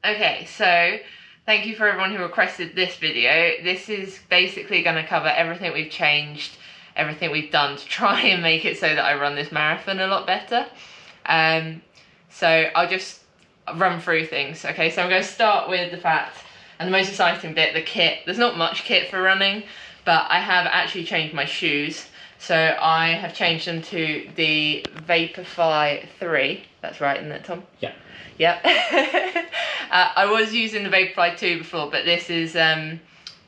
Okay, so thank you for everyone who requested this video. This is basically going to cover everything we've changed, everything we've done to try and make it so that I run this marathon a lot better. So I'll just run through things. Okay, so I'm going to start with the fact, and the most exciting bit, the kit. There's not much kit for running, but I have actually changed my shoes. So I have changed them to the Vaporfly 3. That's right, isn't it, Tom? Yeah. Yep. I was using the Vaporfly 2 before, but this is,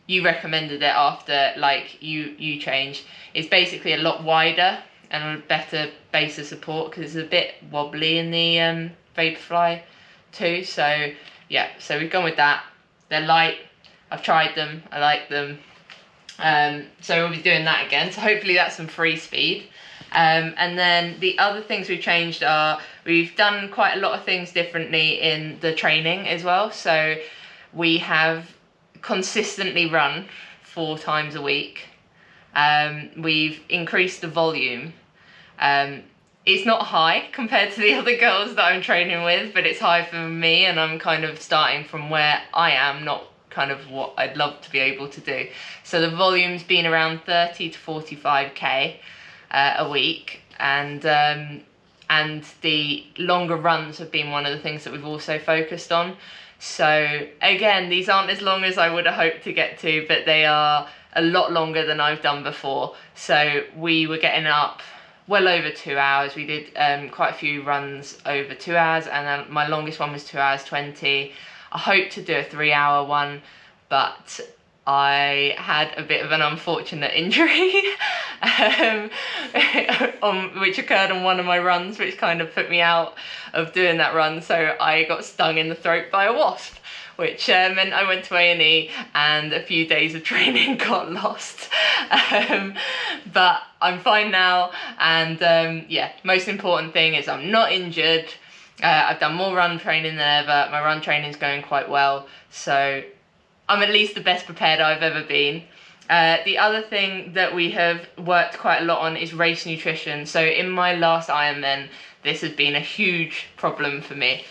you recommended it after, like, you changed. It's basically a lot wider and a better base of support because it's a bit wobbly in the Vaporfly 2. So, yeah, so we've gone with that. They're light. I've tried them. I like them. So we'll be doing that again. So hopefully that's some free speed. And then the other things we've changed are we've done quite a lot of things differently in the training as well. So we have consistently run 4 times a week. We've increased the volume. It's not high compared to the other girls that I'm training with, but it's high for me, and I'm kind of starting from where I am, not kind of what I'd love to be able to do. So the volume's been around 30 to 45k a week, and the longer runs have been one of the things that we've also focused on. So again, these aren't as long as I would have hoped to get to, but they are a lot longer than I've done before. So we were getting up well over 2 hours. We did quite a few runs over 2 hours, and then my longest one was 2 hours 20. I hope to do a 3-hour one, but I had a bit of an unfortunate injury which occurred on one of my runs, which kind of put me out of doing that run. So I got stung in the throat by a wasp, which meant I went to A&E and a few days of training got lost. But I'm fine now, and yeah, most important thing is I'm not injured. I've done more run training than ever. My run training is going quite well, so I'm at least the best prepared I've ever been. The other thing that we have worked quite a lot on is race nutrition. So in my last Ironman, this has been a huge problem for me.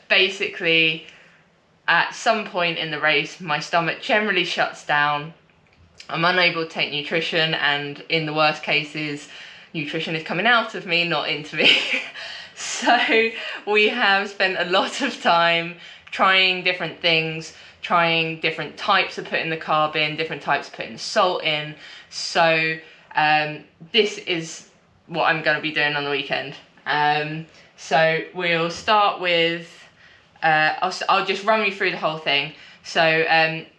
Basically, at some point in the race, my stomach generally shuts down. I'm unable to take nutrition, and in the worst cases, nutrition is coming out of me, not into me. So we have spent a lot of time trying different things, trying different types of putting the carb in, different types of putting the salt in. So this is what I'm going to be doing on the weekend. So we'll start with, I'll just run you through the whole thing. So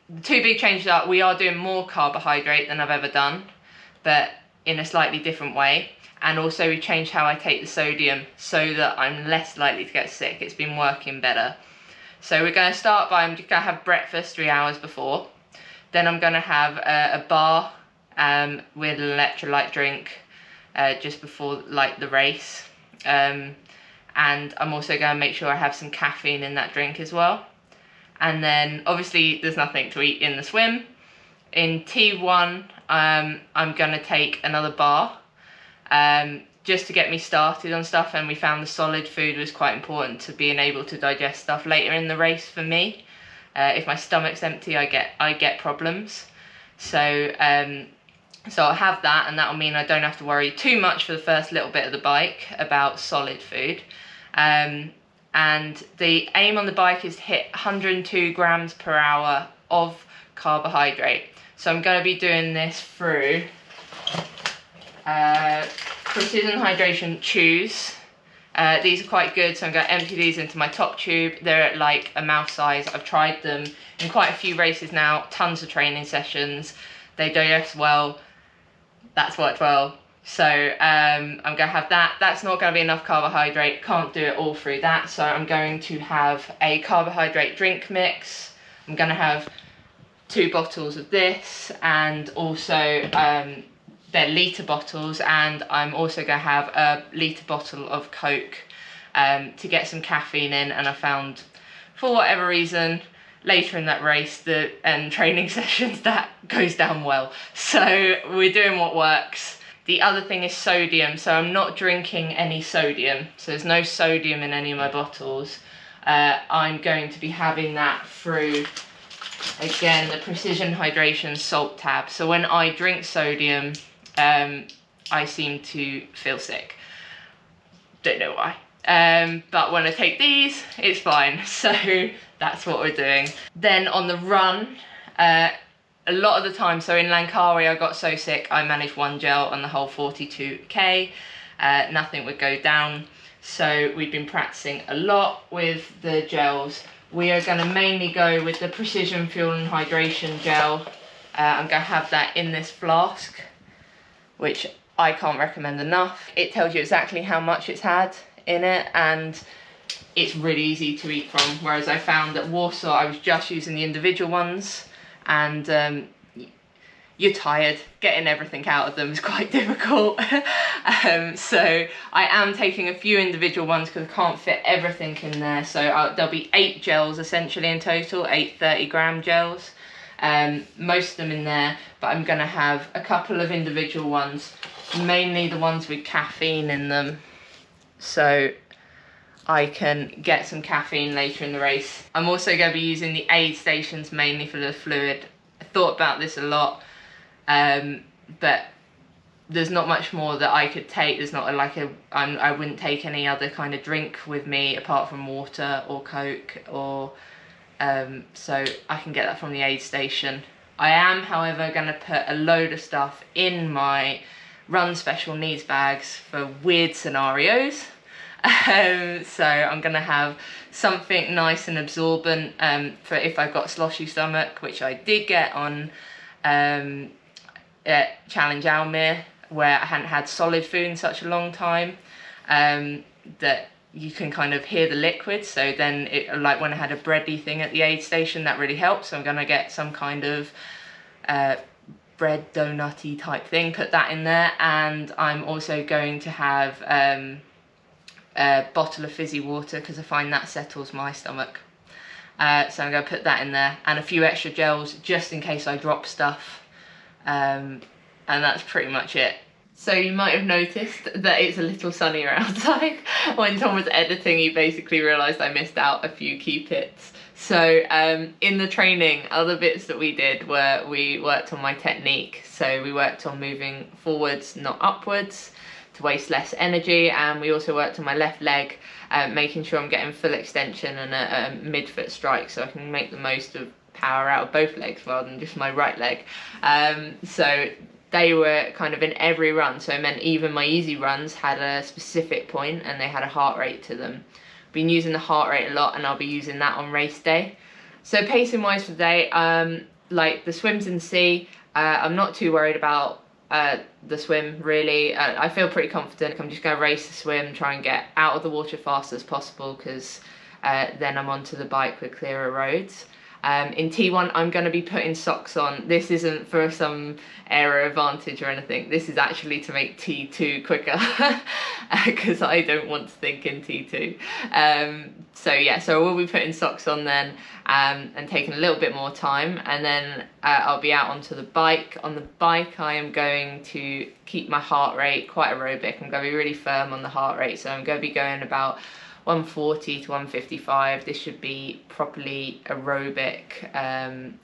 the 2 big changes are we are doing more carbohydrate than I've ever done, but in a slightly different way. And also we changed how I take the sodium so that I'm less likely to get sick. It's been working better. So we're going to start by, I'm just going to have breakfast 3 hours before. Then I'm going to have a bar with an electrolyte drink just before like the race. And I'm also going to make sure I have some caffeine in that drink as well. And then obviously there's nothing to eat in the swim. In T1, I'm going to take another bar. Just to get me started on stuff, and we found the solid food was quite important to being able to digest stuff later in the race for me. If my stomach's empty, I get problems. So I'll have that, and that'll mean I don't have to worry too much for the first little bit of the bike about solid food. And the aim on the bike is to hit 102 grams per hour of carbohydrate. So I'm going to be doing this through Precision Hydration Chews. These are quite good, so I'm going to empty these into my top tube. They're like a mouth size. I've tried them in quite a few races now, tons of training sessions. They digest well. That's worked well. So I'm going to have that. That's not going to be enough carbohydrate. Can't do it all through that. So I'm going to have a carbohydrate drink mix. I'm going to have 2 bottles of this, and also they're litre bottles, and I'm also going to have a litre bottle of Coke to get some caffeine in. And I found, for whatever reason, later in that race and training sessions, that goes down well. So we're doing what works. The other thing is sodium, so I'm not drinking any sodium. So there's no sodium in any of my bottles. I'm going to be having that through, again, the Precision Hydration Salt tab. So when I drink sodium, I seem to feel sick. Don't know why. But when I take these, it's fine. So that's what we're doing. Then on the run, a lot of the time, so in Langkawi I got so sick I managed one gel on the whole 42k. Nothing would go down. So we've been practicing a lot with the gels. We are going to mainly go with the Precision Fuel and Hydration gel. I'm going to have that in this flask, which I can't recommend enough. It tells you exactly how much it's had in it, and it's really easy to eat from. Whereas I found at Warsaw I was just using the individual ones, and you're tired. Getting everything out of them is quite difficult. So I am taking a few individual ones because I can't fit everything in there. So there'll be 8 gels essentially in total, 8 30-gram gels. Most of them in there, but I'm going to have a couple of individual ones, mainly the ones with caffeine in them, so I can get some caffeine later in the race. I'm also going to be using the aid stations mainly for the fluid. I thought about this a lot, but there's not much more that I could take. There's not I wouldn't take any other kind of drink with me apart from water or Coke, or so I can get that from the aid station. I am, however, going to put a load of stuff in my run special needs bags for weird scenarios. So I'm going to have something nice and absorbent for if I've got sloshy stomach, which I did get on Challenge Almere, where I hadn't had solid food in such a long time, that you can kind of hear the liquid. So then, like when I had a bready thing at the aid station, that really helps. So I'm going to get some kind of bread donutty type thing, put that in there. And I'm also going to have a bottle of fizzy water because I find that settles my stomach. So I'm going to put that in there, and a few extra gels just in case I drop stuff. And that's pretty much it. So you might have noticed that it's a little sunnier outside. When Tom was editing, he basically realised I missed out a few key bits. So in the training, other bits that we did were we worked on my technique. So we worked on moving forwards, not upwards, to waste less energy, and we also worked on my left leg, making sure I'm getting full extension and a mid-foot strike so I can make the most of power out of both legs rather than just my right leg. So they were kind of in every run, so it meant even my easy runs had a specific point and they had a heart rate to them. I've been using the heart rate a lot, and I'll be using that on race day. So pacing wise for today, like the swims in the sea, I'm not too worried about the swim really. I feel pretty confident. I'm just going to race the swim, try and get out of the water fast as possible, because then I'm onto the bike with clearer roads. In T1 I'm going to be putting socks on. This isn't for some aero advantage or anything. This is actually to make T2 quicker because I don't want to think in T2. So yeah, so I will be putting socks on then, and taking a little bit more time, and then I'll be out onto the bike. On the bike I am going to keep my heart rate quite aerobic. I'm going to be really firm on the heart rate, so I'm going to be going about 140 to 155. This should be properly aerobic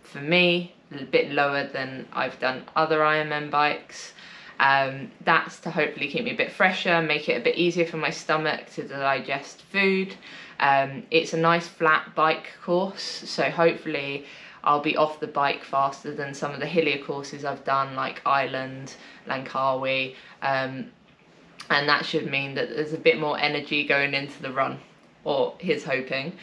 for me, a bit lower than I've done other Ironman bikes. That's to hopefully keep me a bit fresher, make it a bit easier for my stomach to digest food. It's a nice flat bike course, so hopefully I'll be off the bike faster than some of the hillier courses I've done, like Island, Langkawi, and that should mean that there's a bit more energy going into the run, or here's hoping.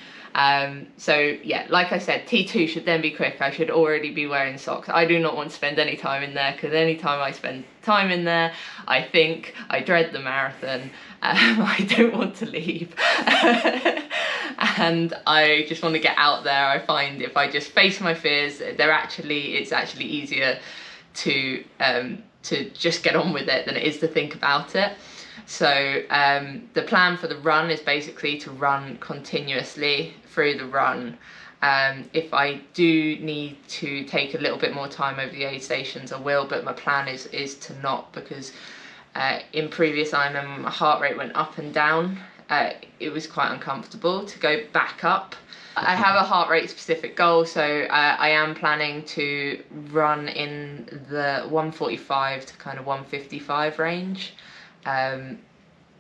So yeah, like I said, T2 should then be quick. I should already be wearing socks. I do not want to spend any time in there, because any time I spend time in there, I think I dread the marathon. I don't want to leave. And I just want to get out there. I find if I just face my fears, it's actually easier to just get on with it than it is to think about it. So the plan for the run is basically to run continuously through the run. If I do need to take a little bit more time over the aid stations, I will, but my plan is to not, because in previous Ironman my heart rate went up and down it was quite uncomfortable to go back up. I have a heart rate specific goal, so I am planning to run in the 145 to kind of 155 range.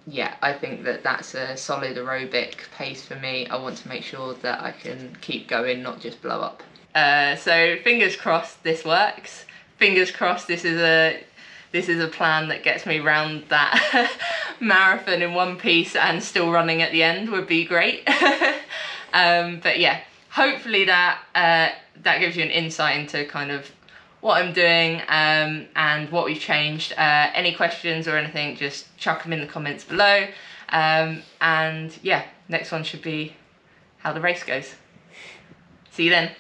Yeah, I think that that's a solid aerobic pace for me. I want to make sure that I can keep going, not just blow up. So fingers crossed this works. Fingers crossed this is a plan that gets me round that marathon in one piece and still running at the end would be great. But yeah, hopefully that gives you an insight into kind of what I'm doing and what we've changed. Any questions or anything, just chuck them in the comments below. And yeah, next one should be how the race goes. See you then.